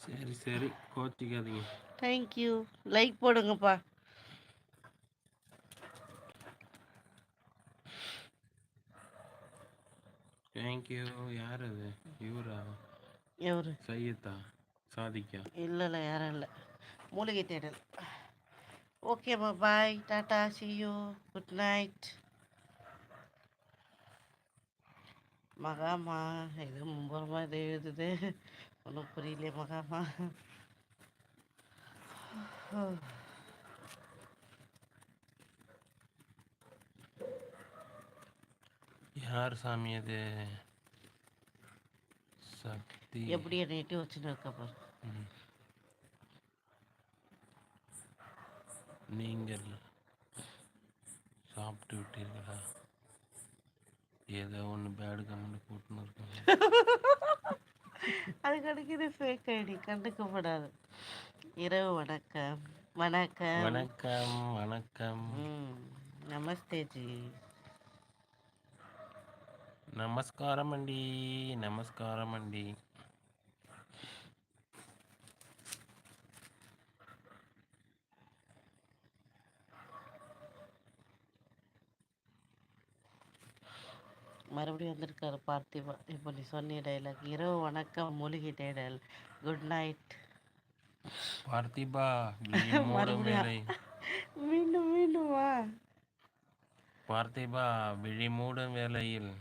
சரி சரி, கோச்சிக்காதீங்க. தேங்க்யூ. லைக் போடுங்கப்பா. தேங்க்யூ. யார் அது? இவரா? எவரு? சையத்தா? சாதிக்கா? இல்லை யாரும் இல்லை. மூலிகை தேடல். ஓகேம்மா, bye, tata, see you, good night. மகாமா இது மும்பரமா இது எழுதுது, ஒன்றும் புரியலையே மகாமா. யார் சாமி அது? சக்தி. எப்படி என்னை எட்டி வச்சுன்னு இருக்க பாரு. நீங்கள் சாப்பிட்டு விட்டீர்களா? ஏதோ ஒன்று பேடு கமெண்ட் போட்டுன்னு இருக்காங்க. அது கிடைக்கிது ஃபேக் ஐடி, கண்டுக்கப்படாது. இரவு வணக்கம். வணக்கம் வணக்கம் வணக்கம். நமஸ்தே ஜி. நமஸ்காரம் அண்டி, நமஸ்காரம் அண்டி. மறுபடியும் வந்திருக்காரு பார்த்திபா. இப்போ நீ சொன்னிய டைலாக், இரவு வணக்கம் மூலிகை தேடல், குட் நைட். பார்த்திபா மூடும் வேலை. மீண்டும் மீண்டும் வா பார்த்திபா, விழி மூடும் வேளையில்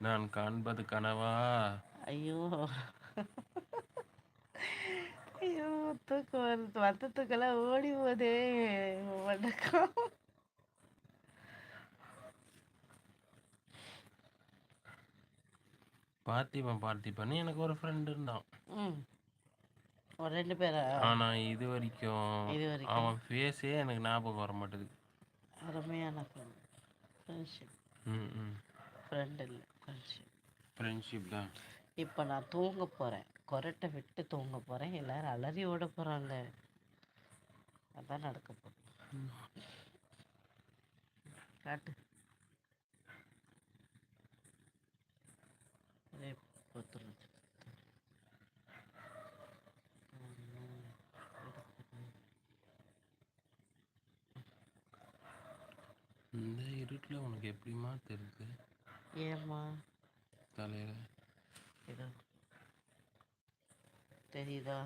நான் காண்பது கனவா? ஐயோ ஐயோ, தூக்கம் வருது, வந்த தூக்கெல்லாம் ஓடி போதே. வணக்கம். பார்த்திபன் எனக்கு ஒரு ஃப்ரெண்ட் இருந்தான். ஒரு 2 பேரா? ஆனா இது வரைக்கும் அவன் ஃபேஸே எனக்கு ஞாபகம் வர மாட்டேது. அருமையான ஃப்ரெண்ட்ஷிப். ஃப்ரெண்ட் இல்லை, ஃப்ரெண்ட்ஷிப். ஃப்ரெண்ட்ஷிப் தான். இப்போ நான் தூங்க போகிறேன், கொரட்டை விட்டு தூங்க போகிறேன். எல்லாரும் அலறி ஓட போகிறாங்க. அதான் நடக்க போகுது. காட்டு. இந்த இருட்டில் உனக்கு எப்படிமா தெரியுது? ஏம்மா தலையில் ஏதோ தெரியுதா?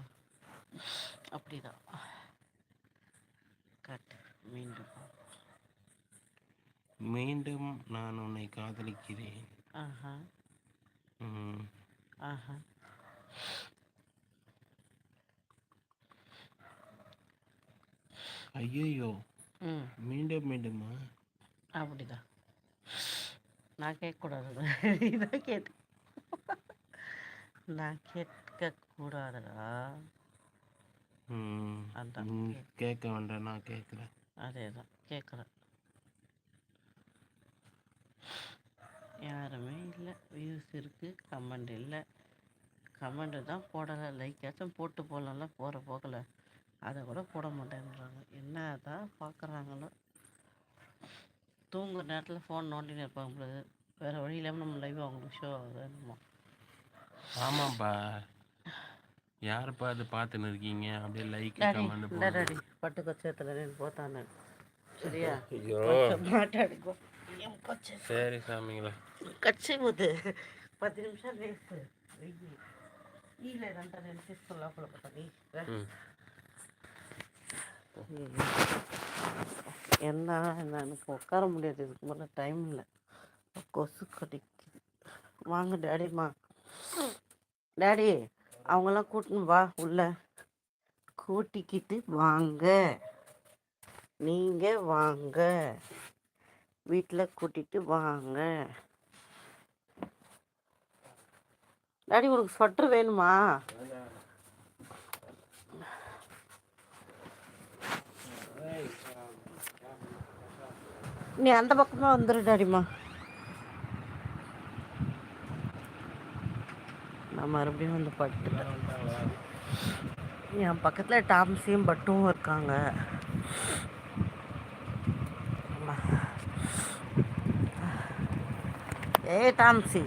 அப்படிதான். காட்டு. மீண்டும் நான் உன்னை காதலிக்கிறேன். ஆஹா ஆஹா. ஐயோ, மீண்டும் மீண்டுமா? அப்படிதான். நான் கேட்கக்கூடாது, இதான் கேட்டு. நான் கேட்கக்கூடாதுடா. அதான் கேட்க வேண்டாம், நான் கேட்குறேன். அதே தான் கேட்குறேன். யாருமே இல்லை, வியூஸ் இருக்குது, கமெண்ட் இல்லை. கமெண்ட்டு தான் போடலை, லைக்காச்சும் போட்டு போடலாம்ல. போகிற போகலை அதை கூட போட மாட்டேன்றாங்க. என்ன தான் பார்க்குறாங்களோ. தூங்குற நேரத்தில் ஃபோன் நோண்டின்னு இருப்பாங்க பொழுது. வேறு வழி இல்லாமல் நம்ம லைவ் அவங்களுக்கு ஷோ ஆகுதுமா. ஆமாப்பா, யாருப்பா அது பார்த்துன்னு இருக்கீங்க? அப்படியே லைக் கமெண்ட் டாடி பட்டு கொச்சத்தில் போத்தானே. சரியா? மாட்டாடிக்கோ. சரி சாமிங்களா, கட்சி போது 10 நிமிஷம் வேஸ்ட்டு. இல்லை ரெண்டரை நிமிஷம் லோக்கல் பார்த்தா என்னன்னு உட்கார முடியாது. இதுக்கு மேலே டைம் இல்லை, கொசு கடிக்குது. வாங்க டேடிம்மா. டேடி அவங்களாம் கூட்டின்னு வா, உள்ள கூட்டிக்கிட்டு வாங்க. நீங்கள் வாங்க, வீட்டில் கூட்டிகிட்டு வாங்க. டாடி உனக்கு ஸ்வெட்டர் வேணுமா? நீ அந்த பக்கமாக வந்துடு டாடிம்மா. நான் மறுபடியும் வந்து படுத்துட்டேன். என் பக்கத்தில் டாம்ஸியும் பட்டும் இருக்காங்க. ஏ டாம்ஸி,